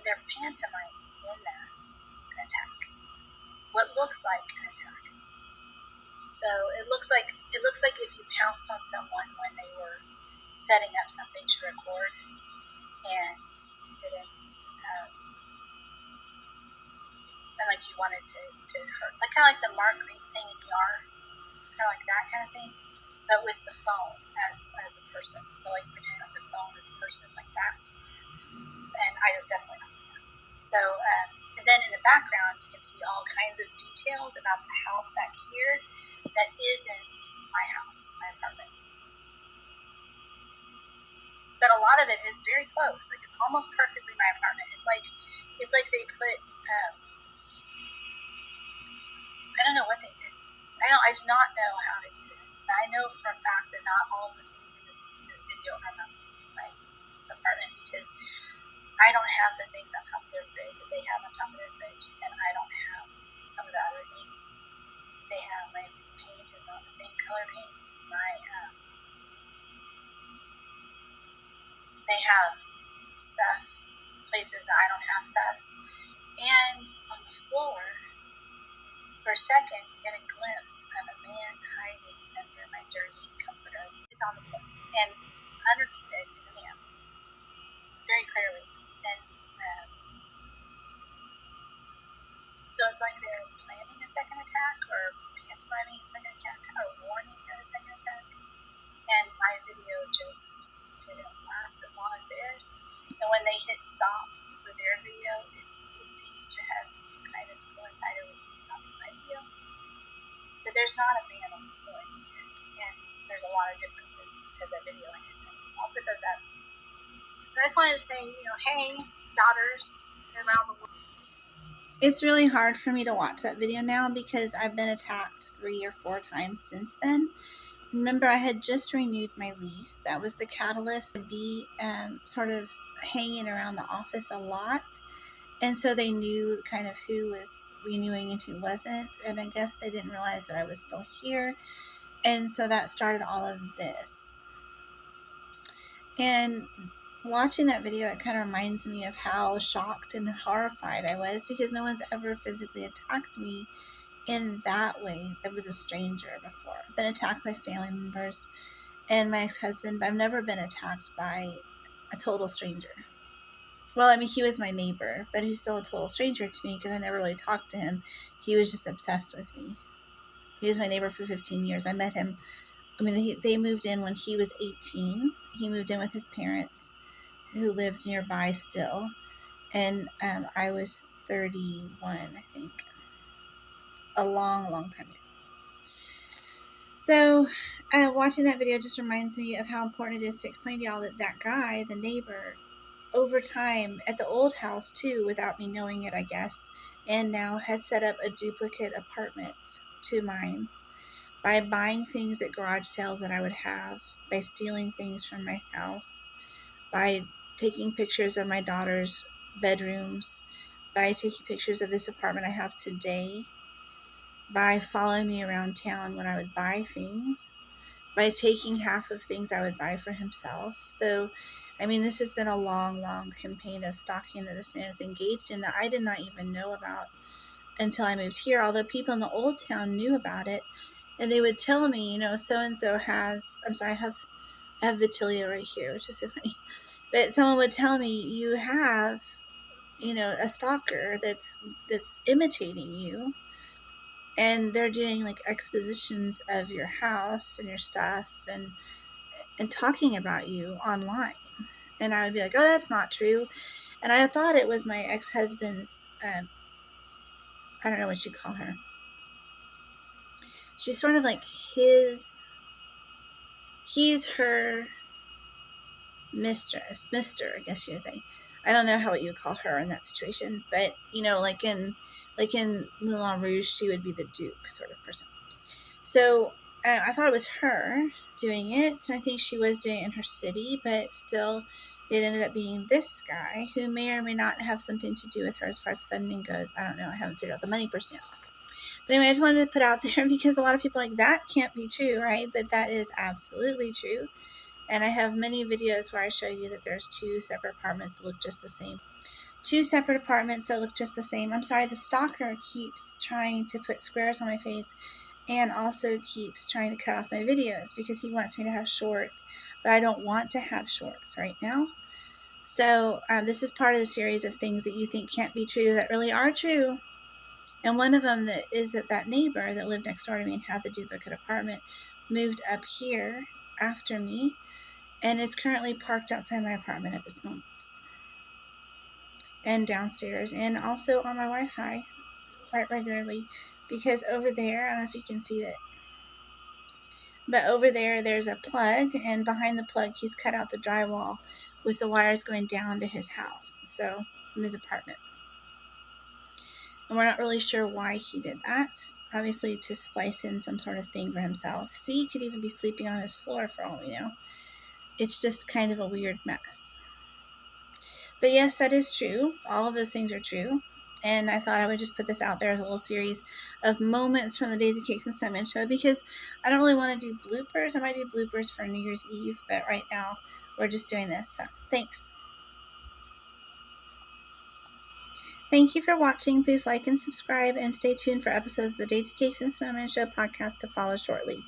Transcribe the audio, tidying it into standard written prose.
they're pantomiming in that an attack. What looks like an attack. So it looks like if you pounced on someone when they were setting up something to record and didn't, and like you wanted to hurt, like kind of like the Mark Green thing in ER, kind of like that kind of thing, but with the phone as a person. So like pretend like the phone is a person like that. And I was definitely not doing that. So, and then in the background, you can see all kinds of details about the house back here that isn't my house, my apartment. But a lot of it is very close. Like it's almost perfectly my apartment. It's like they put, I don't know what they did. I do not know how to do this. But I know for a fact that not all of the things in this video are my apartment, because I don't have the things on top of their fridge that they have on top of their fridge, and I don't have some of the other things they have. My paint is not the same color paint. They have stuff, places that I don't have stuff. And on the floor, for a second, you get a glimpse of a man hiding under my dirty comforter. It's on the floor. And underneath it is a man. Very clearly. And so it's like they're planning a second attack, or pantomiming a second attack, or warning of a second attack. And my video just didn't last as long as theirs. And when they hit stop for their video, it seems to have kind of coincided with me stopping my video. But there's not a man on the floor here. And there's a lot of differences to the video, like I said. So I'll put those up. But I just wanted to say, hey, daughters around the world. It's really hard for me to watch that video now because I've been attacked 3 or 4 times since then. Remember, I had just renewed my lease. That was the catalyst to be sort of hanging around the office a lot. And so they knew kind of who was renewing and who wasn't. And I guess they didn't realize that I was still here. And so that started all of this. And watching that video, it kind of reminds me of how shocked and horrified I was because no one's ever physically attacked me in that way. That was a stranger before. I've been attacked by family members and my ex-husband, but I've never been attacked by a total stranger. Well, I mean, he was my neighbor, but he's still a total stranger to me because I never really talked to him. He was just obsessed with me. He was my neighbor for 15 years. I met him. I mean, they moved in when he was 18. He moved in with his parents, who lived nearby still. And I was 31, I think. A long, long time ago. So, watching that video just reminds me of how important it is to explain to y'all that that guy, the neighbor, over time, at the old house too, without me knowing it, I guess, and now had set up a duplicate apartment to mine by buying things at garage sales that I would have, by stealing things from my house, by taking pictures of my daughter's bedrooms, by taking pictures of this apartment I have today, by following me around town when I would buy things, by taking half of things I would buy for himself. So, I mean, this has been a long, long campaign of stalking that this man is engaged in that I did not even know about until I moved here, although people in the old town knew about it. And they would tell me, so-and-so has, I'm sorry, I have vitilia right here, which is so funny. But someone would tell me, you have, a stalker that's imitating you. And they're doing like expositions of your house and your stuff and talking about you online. And I would be like, oh, that's not true. And I thought it was my ex-husband's, I don't know what you call her. She's sort of like he's her mistress, I guess you would say. I don't know what you would call her in that situation, but like in Moulin Rouge, she would be the Duke sort of person. So I thought it was her doing it, and I think she was doing it in her city, but still, it ended up being this guy who may or may not have something to do with her as far as funding goes. I don't know. I haven't figured out the money person yet. But anyway, I just wanted to put out there because a lot of people are like, that can't be true, right? But that is absolutely true. And I have many videos where I show you that there's 2 separate apartments that look just the same. 2 separate apartments that look just the same. I'm sorry, the stalker keeps trying to put squares on my face and also keeps trying to cut off my videos because he wants me to have shorts, but I don't want to have shorts right now. So this is part of the series of things that you think can't be true that really are true. And one of them is that neighbor that lived next door to me and had the duplicate apartment moved up here after me and is currently parked outside my apartment at this moment. And downstairs and also on my Wi-Fi quite regularly because over there, I don't know if you can see it, but over there's a plug, and behind the plug he's cut out the drywall with the wires going down to his house, so from his apartment. And we're not really sure why he did that. Obviously to splice in some sort of thing for himself. See, he could even be sleeping on his floor for all we know. It's just kind of a weird mess. But yes, that is true. All of those things are true. And I thought I would just put this out there as a little series of moments from the Daisycakes and Snowman show because I don't really want to do bloopers. I might do bloopers for New Year's Eve, but right now we're just doing this. So thanks. Thank you for watching. Please like and subscribe and stay tuned for episodes of the Daisycakes and Snowman show podcast to follow shortly.